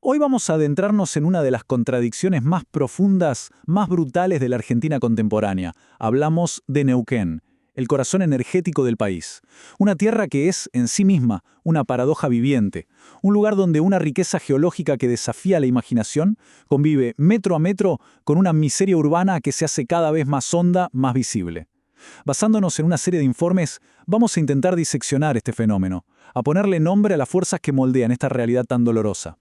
Hoy vamos a adentrarnos en una de las contradicciones más profundas, más brutales de la Argentina contemporánea. Hablamos de Neuquén, el corazón energético del país. Una tierra que es, en sí misma, una paradoja viviente. Un lugar donde una riqueza geológica que desafía la imaginación convive metro a metro con una miseria urbana que se hace cada vez más honda, más visible. Basándonos en una serie de informes, vamos a intentar diseccionar este fenómeno, a ponerle nombre a las fuerzas que moldean esta realidad tan dolorosa.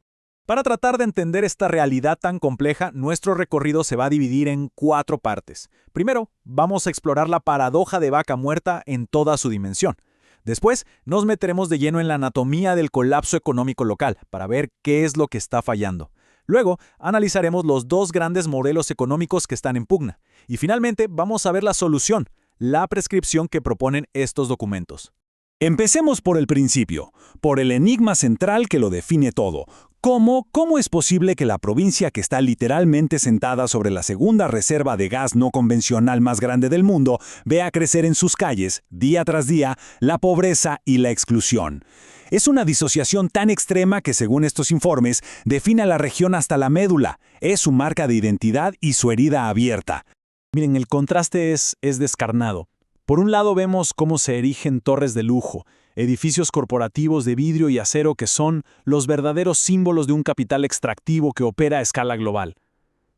Para tratar de entender esta realidad tan compleja, nuestro recorrido se va a dividir en 4 partes. Primero, vamos a explorar la paradoja de Vaca Muerta en toda su dimensión. Después, nos meteremos de lleno en la anatomía del colapso económico local para ver qué es lo que está fallando. Luego, analizaremos los 2 grandes modelos económicos que están en pugna. Y finalmente, vamos a ver la solución, la prescripción que proponen estos documentos. Empecemos por el principio, por el enigma central que lo define todo. ¿Cómo es posible que la provincia que está literalmente sentada sobre la segunda reserva de gas no convencional más grande del mundo vea crecer en sus calles, día tras día, la pobreza y la exclusión? Es una disociación tan extrema que, según estos informes, define a la región hasta la médula. Es su marca de identidad y su herida abierta. Miren, el contraste es descarnado. Por un lado vemos cómo se erigen torres de lujo, edificios corporativos de vidrio y acero que son los verdaderos símbolos de un capital extractivo que opera a escala global.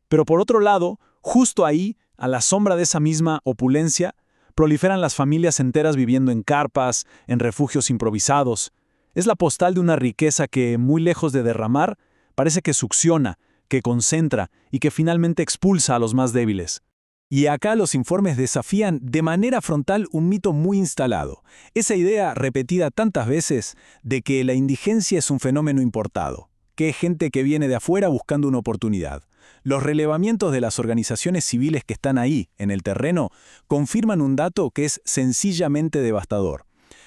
Pero por otro lado, justo ahí, a la sombra de esa misma opulencia, proliferan las familias enteras viviendo en carpas, en refugios improvisados. Es la postal de una riqueza que, muy lejos de derramar, parece que succiona, que concentra y que finalmente expulsa a los más débiles. Y acá los informes desafían de manera frontal un mito muy instalado. Esa idea repetida tantas veces de que la indigencia es un fenómeno importado, que es gente que viene de afuera buscando una oportunidad. Los relevamientos de las organizaciones civiles que están ahí, en el terreno, confirman un dato que es sencillamente devastador.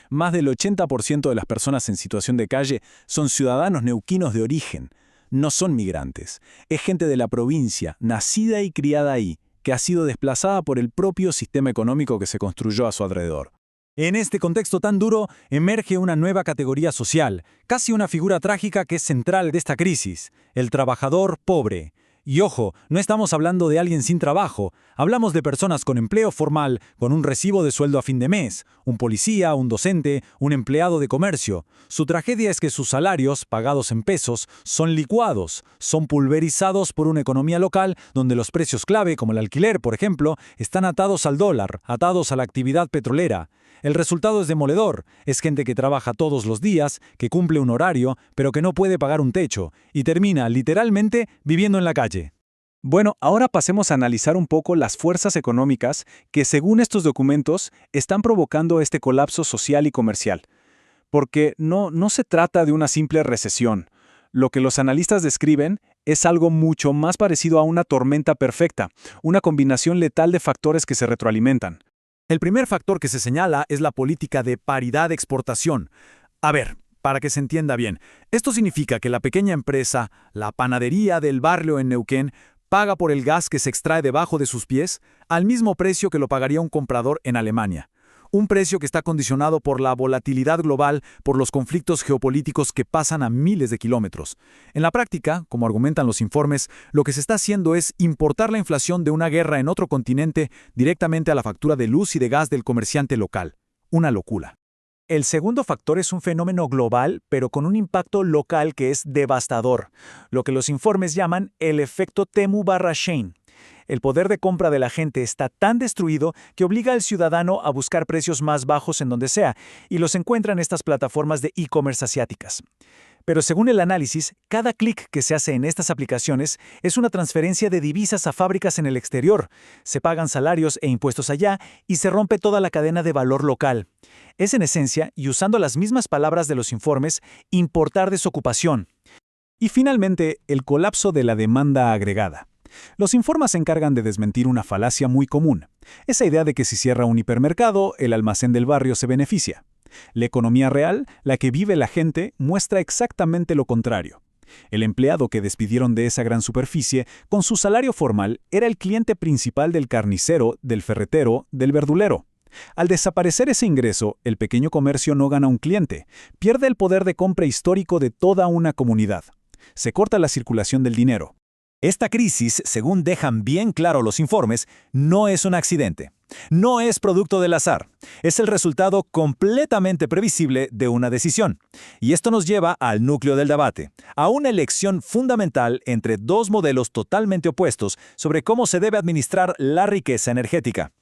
Más del 80% de las personas en situación de calle son ciudadanos neuquinos de origen. No son migrantes. Es gente de la provincia, nacida y criada ahí, que ha sido desplazada por el propio sistema económico que se construyó a su alrededor. En este contexto tan duro, emerge una nueva categoría social, casi una figura trágica que es central de esta crisis: el trabajador pobre. Y ojo, no estamos hablando de alguien sin trabajo, hablamos de personas con empleo formal, con un recibo de sueldo a fin de mes, un policía, un docente, un empleado de comercio. Su tragedia es que sus salarios, pagados en pesos, son licuados, son pulverizados por una economía local donde los precios clave, como el alquiler, por ejemplo, están atados al dólar, atados a la actividad petrolera. El resultado es demoledor. Es gente que trabaja todos los días, que cumple un horario, pero que no puede pagar un techo, y termina, literalmente, viviendo en la calle. Bueno, ahora pasemos a analizar un poco las fuerzas económicas que, según estos documentos, están provocando este colapso social y comercial. Porque no se trata de una simple recesión. Lo que los analistas describen es algo mucho más parecido a una tormenta perfecta, una combinación letal de factores que se retroalimentan. El primer factor que se señala es la política de paridad de exportación. A ver, para que se entienda bien, esto significa que la pequeña empresa, la panadería del barrio en Neuquén, paga por el gas que se extrae debajo de sus pies al mismo precio que lo pagaría un comprador en Alemania. Un precio que está condicionado por la volatilidad global, por los conflictos geopolíticos que pasan a miles de kilómetros. En la práctica, como argumentan los informes, lo que se está haciendo es importar la inflación de una guerra en otro continente directamente a la factura de luz y de gas del comerciante local. Una locura. El segundo factor es un fenómeno global, pero con un impacto local que es devastador, lo que los informes llaman el efecto Temu/Shein. El poder de compra de la gente está tan destruido que obliga al ciudadano a buscar precios más bajos en donde sea, y los encuentra en estas plataformas de e-commerce asiáticas. Pero según el análisis, cada clic que se hace en estas aplicaciones es una transferencia de divisas a fábricas en el exterior. Se pagan salarios e impuestos allá y se rompe toda la cadena de valor local. Es en esencia, y usando las mismas palabras de los informes, importar desocupación. Y finalmente, el colapso de la demanda agregada. Los informes se encargan de desmentir una falacia muy común, esa idea de que si cierra un hipermercado, el almacén del barrio se beneficia. La economía real, la que vive la gente, muestra exactamente lo contrario. El empleado que despidieron de esa gran superficie, con su salario formal, era el cliente principal del carnicero, del ferretero, del verdulero. Al desaparecer ese ingreso, el pequeño comercio no gana un cliente, pierde el poder de compra histórico de toda una comunidad. Se corta la circulación del dinero. Esta crisis, según dejan bien claro los informes, no es un accidente. No es producto del azar. Es el resultado completamente previsible de una decisión. Y esto nos lleva al núcleo del debate, a una elección fundamental entre dos modelos totalmente opuestos sobre cómo se debe administrar la riqueza energética.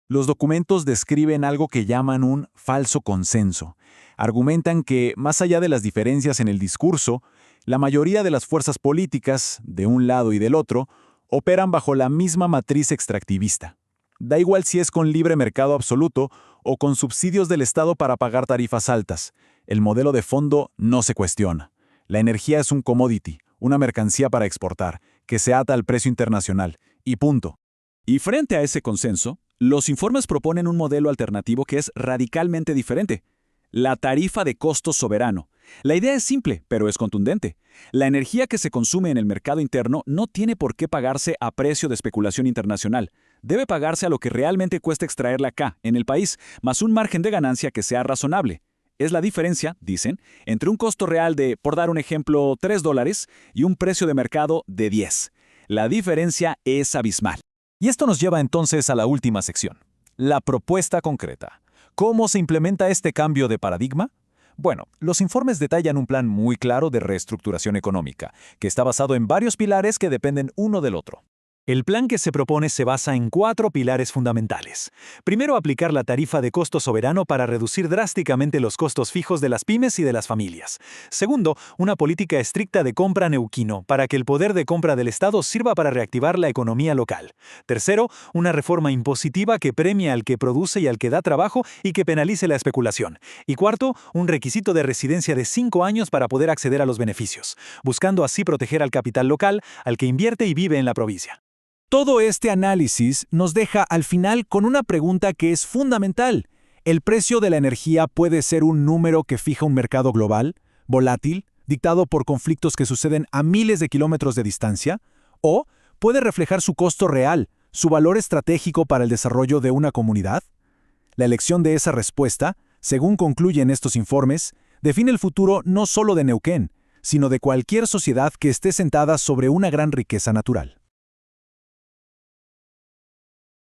Los documentos describen algo que llaman un falso consenso. Argumentan que, más allá de las diferencias en el discurso, la mayoría de las fuerzas políticas, de un lado y del otro, operan bajo la misma matriz extractivista. Da igual si es con libre mercado absoluto o con subsidios del Estado para pagar tarifas altas. El modelo de fondo no se cuestiona. La energía es un commodity, una mercancía para exportar, que se ata al precio internacional, y punto. Y frente a ese consenso, los informes proponen un modelo alternativo que es radicalmente diferente: la tarifa de costo soberano. La idea es simple, pero es contundente. La energía que se consume en el mercado interno no tiene por qué pagarse a precio de especulación internacional. Debe pagarse a lo que realmente cuesta extraerla acá, en el país, más un margen de ganancia que sea razonable. Es la diferencia, dicen, entre un costo real de, por dar un ejemplo, $3 y un precio de mercado de 10. La diferencia es abismal. Y esto nos lleva entonces a la última sección, la propuesta concreta. ¿Cómo se implementa este cambio de paradigma? Bueno, los informes detallan un plan muy claro de reestructuración económica, que está basado en varios pilares que dependen uno del otro. El plan que se propone se basa en 4 pilares fundamentales. Primero, aplicar la tarifa de costo soberano para reducir drásticamente los costos fijos de las pymes y de las familias. Segundo, una política estricta de compra neuquino para que el poder de compra del Estado sirva para reactivar la economía local. Tercero, una reforma impositiva que premie al que produce y al que da trabajo y que penalice la especulación. Y cuarto, un requisito de residencia de 5 años para poder acceder a los beneficios, buscando así proteger al capital local, al que invierte y vive en la provincia. Todo este análisis nos deja al final con una pregunta que es fundamental. ¿El precio de la energía puede ser un número que fija un mercado global, volátil, dictado por conflictos que suceden a miles de kilómetros de distancia? ¿O puede reflejar su costo real, su valor estratégico para el desarrollo de una comunidad? La elección de esa respuesta, según concluyen estos informes, define el futuro no solo de Neuquén, sino de cualquier sociedad que esté sentada sobre una gran riqueza natural.